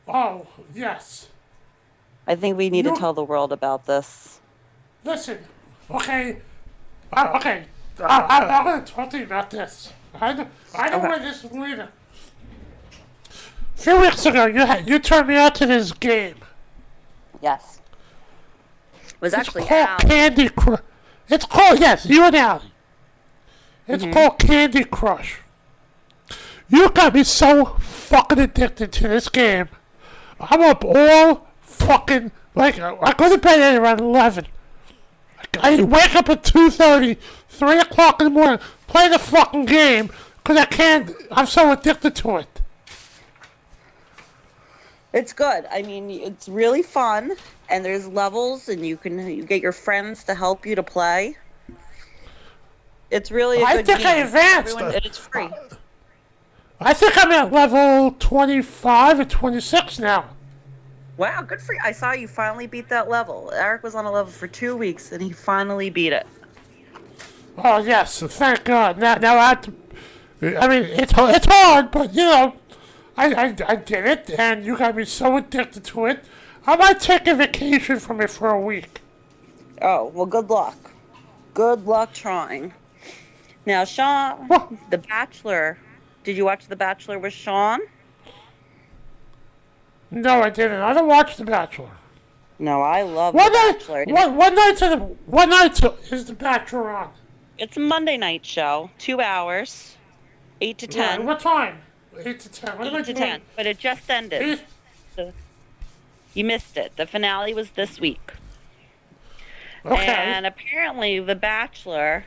Oh, yes. I think we need to tell the world about this. Listen, okay. I'm going to talk to you about this. I know where this is leading. A few weeks ago, you turned me out to this game. Yes. It was actually It's called Al. Candy Crush. It's called, yes, you and Allie. It's called Candy Crush. You got me so fucking addicted to this game. I'm up all fucking, like, I go to bed at around 11. I wake up at 2:30, 3 o'clock in the morning, play the fucking game, because I'm so addicted to it. It's good. I mean, it's really fun, and there's levels, and you get your friends to help you to play. It's really a I good think game. I advanced. And it's free. I think I'm at level 25 or 26 now. Wow, good for you. I saw you finally beat that level. Eric was on a level for 2 weeks, and he finally beat it. Oh, yes, thank God. Now I have to... I mean, it's hard, but, you know, I did it, and you got me so addicted to it. I might take a vacation from it for a week. Oh, well, good luck. Good luck trying. Now, Sean, The Bachelor. Did you watch The Bachelor with Sean? No, I didn't. I don't watch The Bachelor. No, I love The Bachelor. What night is The Bachelor on? It's a Monday night show, 2 hours, 8 to 10. What time? 8 to 10. What am I 8 to doing? 10, but it just ended. You missed it. The finale was this week. Okay. And apparently The Bachelor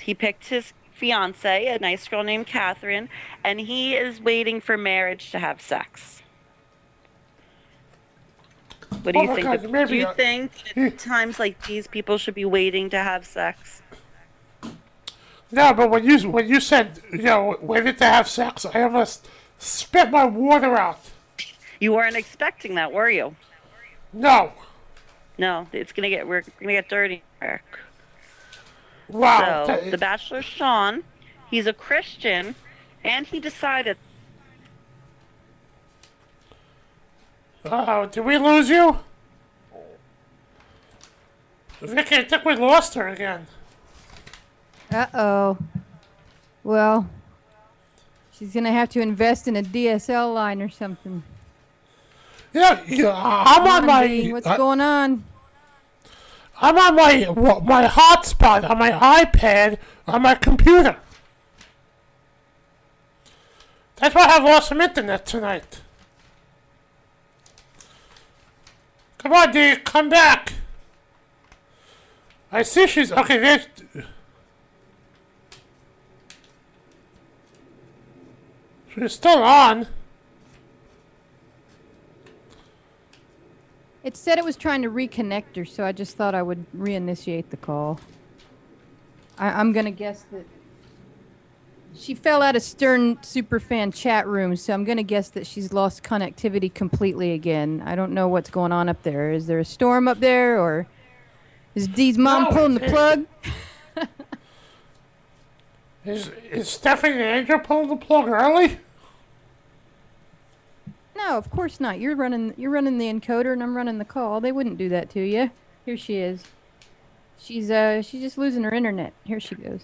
he picked his fiance, a nice girl named Catherine, and he is waiting for marriage to have sex. What do you think? God, do you think at times like these people should be waiting to have sex? No, but when you said, you know, waiting to have sex, I almost spit my water out. You weren't expecting that, were you? No. No, we're gonna get dirty, Eric. Wow. So, The Bachelor Sean, he's a Christian, and he decided... Uh-oh, did we lose you? Vicky, I think we lost her again. Uh-oh. Well, she's going to have to invest in a DSL line or something. Yeah, I'm on my... Dee, what's going on? I'm on my hotspot on my iPad on my computer. That's why I have awesome internet tonight. Come on, Dee, come back. I see she's... Okay, there's... She's still on. It said it was trying to reconnect her, so I just thought I would reinitiate the call. I'm going to guess that she fell out of Stern Superfan chat room, so I'm going to guess that she's lost connectivity completely again. I don't know what's going on up there. Is there a storm up there, or is Dee's mom pulling the plug? Is Stephanie and Andrew pulling the plug early? No, of course not. You're running the encoder, and I'm running the call. They wouldn't do that to you. Here she is. She's just losing her internet. Here she goes.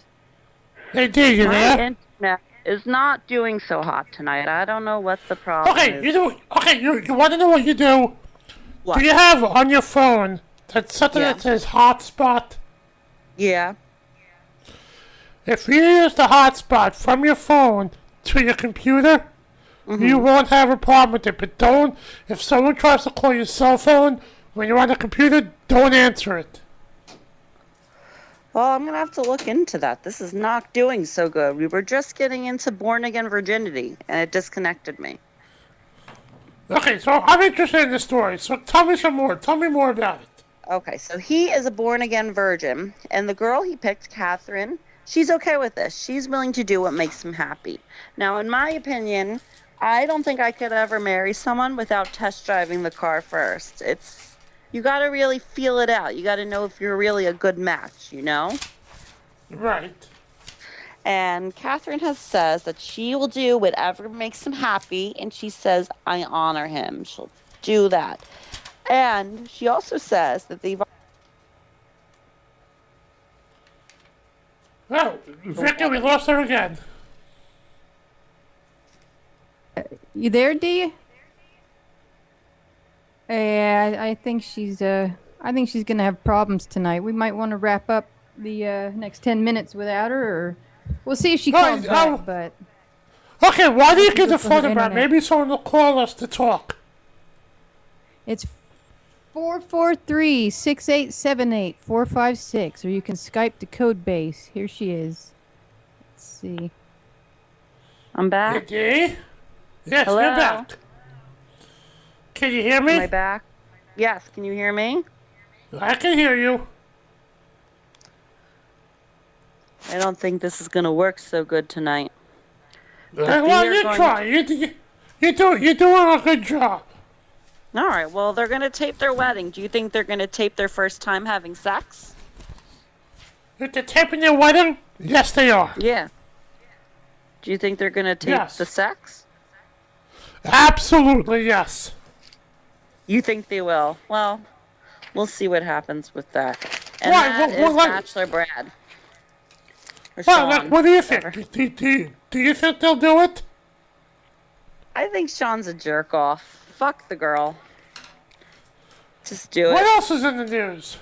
Hey, Dee, you there? My internet is not doing so hot tonight. I don't know what the problem is. You want to know what you do? What? Do you have on your phone something that says hotspot? Yeah. If you use the hotspot from your phone to your computer, you won't have a problem with it. But don't, if someone tries to call your cell phone when you're on the computer, don't answer it. Well, I'm going to have to look into that. This is not doing so good. We were just getting into born-again virginity, and it disconnected me. Okay, so I'm interested in the story. So tell me some more. Tell me more about it. Okay, so he is a born-again virgin, and the girl he picked, Catherine, she's okay with this. She's willing to do what makes him happy. Now, in my opinion, I don't think I could ever marry someone without test driving the car first. You got to really feel it out. You got to know if you're really a good match, you know? Right. And Catherine says that she will do whatever makes him happy, and she says, I honor him. She'll do that. And she also says that they've... Oh, Vicky, we lost her again. You there, Dee? Yeah, I think she's gonna have problems tonight. We might want to wrap up the next 10 minutes without her, or we'll see if she comes back. But okay, why do you get the from phone the number? internet. Maybe someone will call us to talk. it's 443-6878-456, or you can Skype to Codebase. Here she is. Let's see. I'm back. Hey, Dee? Yes, Hello? you're back. Can you hear Am I me? back? Yes, can you hear me? I can hear you. I don't think this is going to work so good tonight. Well, are you going try. You're doing a good job. All right, well, they're going to tape their wedding. Do you think they're going to tape their first time having sex? If they're taping their wedding, yes, they are. Yeah. Do you think they're going to tape Yes. the sex? Absolutely, yes. You think they will? Well, we'll see what happens with that. And Why? that What- is like- Bachelor Brad. Or Well, Sean, what do you whatever. think? Do you think they'll do it? I think Sean's a jerk off. Fuck the girl. Just do What it. else is in the news?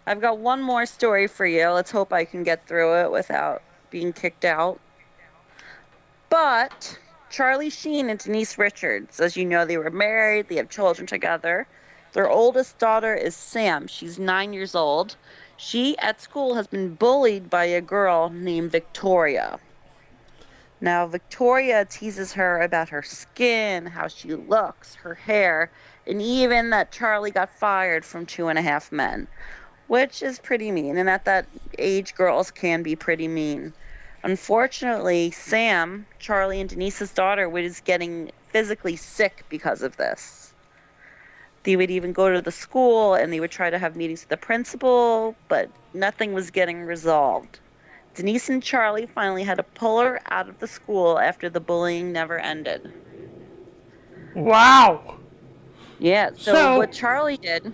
I've got one more story for you. Let's hope I can get through it without being kicked out. But Charlie Sheen and Denise Richards, as you know, they were married. They have children together. Their oldest daughter is Sam. She's 9 years old. She, at school, has been bullied by a girl named Victoria. Now, Victoria teases her about her skin, how she looks, her hair, and even that Charlie got fired from 2.5 Men, which is pretty mean. And at that age, girls can be pretty mean. Unfortunately, Sam, Charlie and Denise's daughter, was getting physically sick because of this. They would even go to the school and they would try to have meetings with the principal, but nothing was getting resolved. Denise and Charlie finally had to pull her out of the school after the bullying never ended. Wow. Yeah, so So- what Charlie did,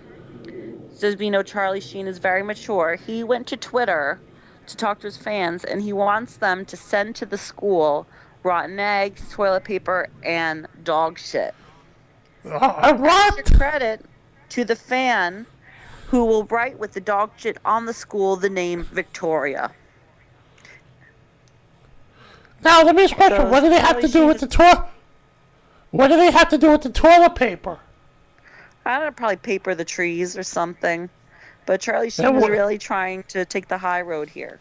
so we know Charlie Sheen is very mature, he went to Twitter to talk to his fans, and he wants them to send to the school rotten eggs, toilet paper, and dog shit. What? Extra credit to the fan who will write with the dog shit on the school the name Victoria. Now let me ask a question. So What do they have to do with the toilet? What do they have to do with the toilet paper? I don't know, probably paper the trees or something. But Charlie Sheen Then was what- really trying to take the high road here.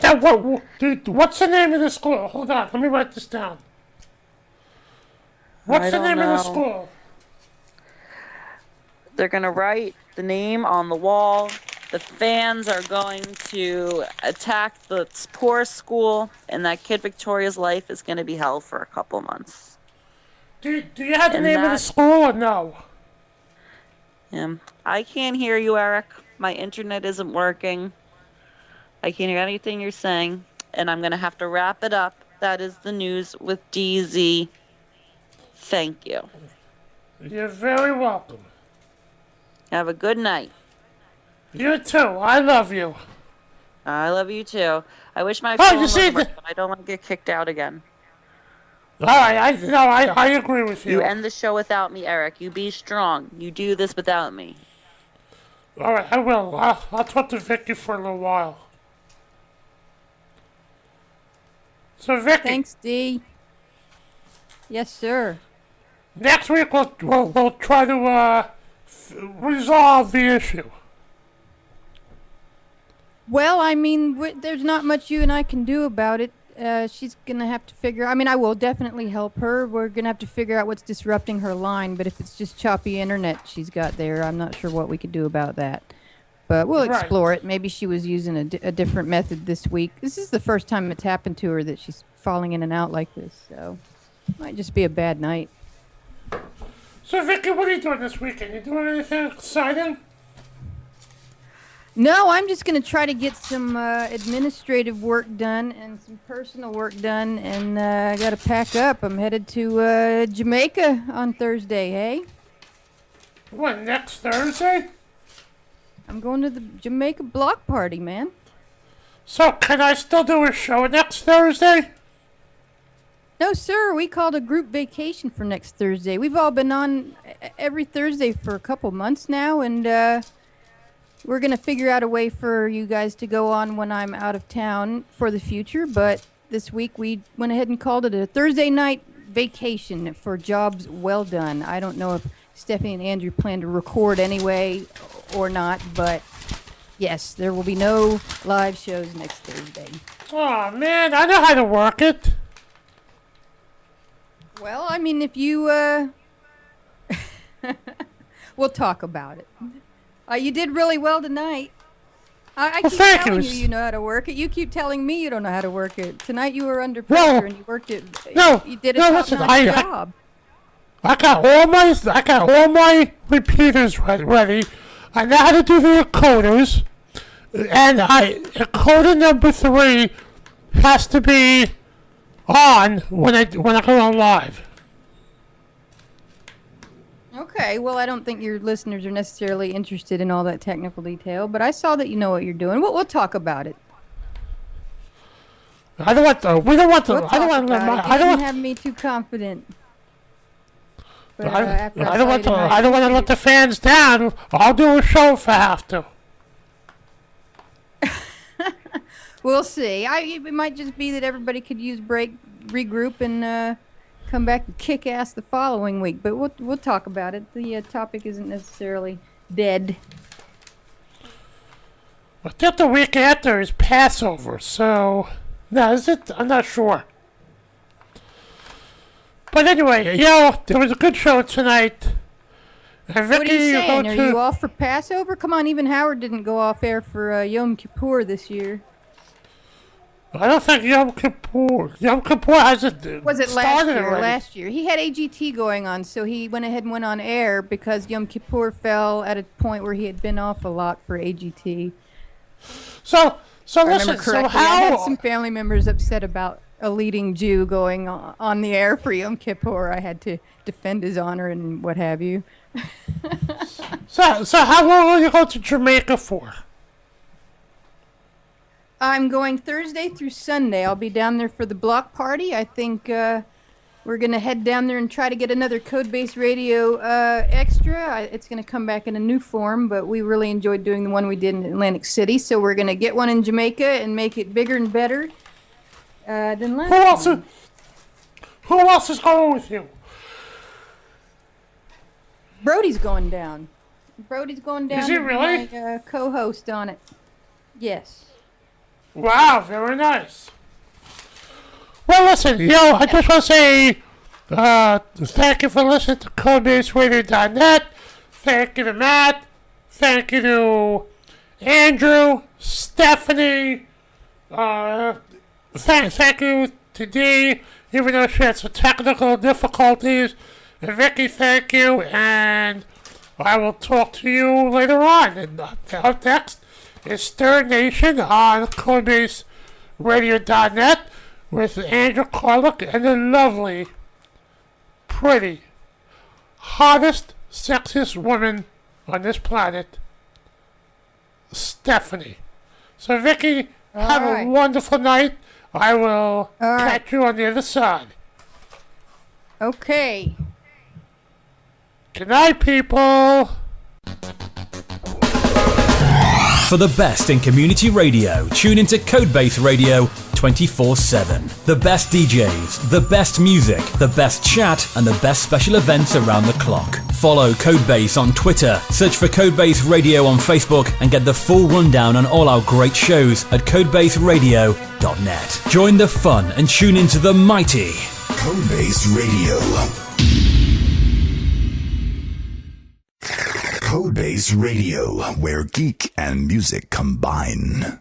Now, what's the name of the school? Hold on, let me write this down. What's I the don't name of the know. school? They're going to write the name on the wall. The fans are going to attack the poor school, and that kid Victoria's life is going to be hell for a couple months. Do you have the And name of the that- school or no? I can't hear you, Eric. My internet isn't working. I can't hear anything you're saying, and I'm going to have to wrap it up. That is the news with Dee Zee. Thank you. You're very welcome. Have a good night. You too. I love you. I love you too. I wish my Oh, phone you see would work, the- but I don't want to get kicked out again. All right, I agree with You you. end the show without me, Eric. You be strong. You do this without me. All right, I will. I'll talk to Vicky for a little while. So Vicky, Thanks, Dee. Yes, sir. next week we'll try to resolve the issue. Well, I mean, there's not much you and I can do about it. She's gonna have to figure. I mean, I will definitely help her. We're gonna have to figure out what's disrupting her line. But if it's just choppy internet she's got there, I'm not sure what we could do about that. But we'll Right. explore it. Maybe she was using a different method this week. This is the first time it's happened to her that she's falling in and out like this. So, might just be a bad night. So Vicky, what are you doing this weekend? You doing anything exciting? No, I'm just going to try to get some administrative work done and some personal work done, and I got to pack up. I'm headed to Jamaica on Thursday, hey? What, next Thursday? I'm going to the Jamaica block party, man. So can I still do a show next Thursday? No, sir, we called a group vacation for next Thursday. We've all been on every Thursday for a couple months now, and we're going to figure out a way for you guys to go on when I'm out of town for the future. But this week we went ahead and called it a Thursday night vacation for jobs well done. I don't know if Stephanie and Andrew plan to record anyway or not, but yes, there will be no live shows next Thursday. Oh man, I know how to work it. Well, I mean, if you We'll talk about it. You did really well tonight. I Well, keep thank telling you. you know how to work it. You keep telling me you don't know how to work it. Tonight you were under pressure and you worked it. You did a listen, top-notch job. I got all my repeaters ready. I know how to do the encoders, and encoder number 3 has to be on when I go on live. Okay, well, I don't think your listeners are necessarily interested in all that technical detail, but I saw that you know what you're doing. We'll talk about it. I don't want to. We don't want to. We'll I don't want to. you didn't have me too confident. But, I don't want to. I don't want to let the fans down. I'll do a show if I have to. We'll see. It might just be that everybody could use break, regroup, and come back and kick ass the following week. But we'll talk about it. The topic isn't necessarily dead. I think the week after is Passover, so no, is it? I'm not sure. But anyway, there was a good show tonight. And Vicky, What are you saying? Are you off for Passover? Come on, even Howard didn't go off air for Yom Kippur this year. I don't think Yom Kippur hasn't. Was it last year? Already. Last year. He had AGT going on, so he went ahead and went on air because Yom Kippur fell at a point where he had been off a lot for AGT. So If I listen. remember So correctly, I had how? some family members upset about a leading Jew going on the air for Yom Kippur. I had to defend his honor and what have you. So how long will you go to Jamaica for? I'm going Thursday through Sunday. I'll be down there for the block party. I think we're going to head down there and try to get another Codebase Radio extra. It's going to come back in a new form, but we really enjoyed doing the one we did in Atlantic City. So we're going to get one in Jamaica and make it bigger and better than last time. Who else is going with you? Brody's going down. Brody's going down Is he to be really? my co-host on it. Yes. Wow, very nice. Well, listen, I just want to say thank you for listening to CodebaseRadio.net. Thank you to Matt. Thank you to Andrew, Stephanie. Thank you to Dee, even though she had some technical difficulties. And Vicky, thank you, and I will talk to you later on. And up next is Third Nation on CodebaseRadio.net with Andrew Karluk and the lovely, pretty, hottest, sexiest woman on this planet, Stephanie. So, Vicky, have a wonderful night. I will catch you on the other side. Okay. Good night, people. For the best in community radio, tune into Codebase Radio 24/7. The best DJs, the best music, the best chat, and the best special events around the clock. Follow Codebase on Twitter, search for Codebase Radio on Facebook, and get the full rundown on all our great shows at codebaseradio.net. Join the fun and tune into the mighty Codebase Radio. Codebase Radio, where geek and music combine.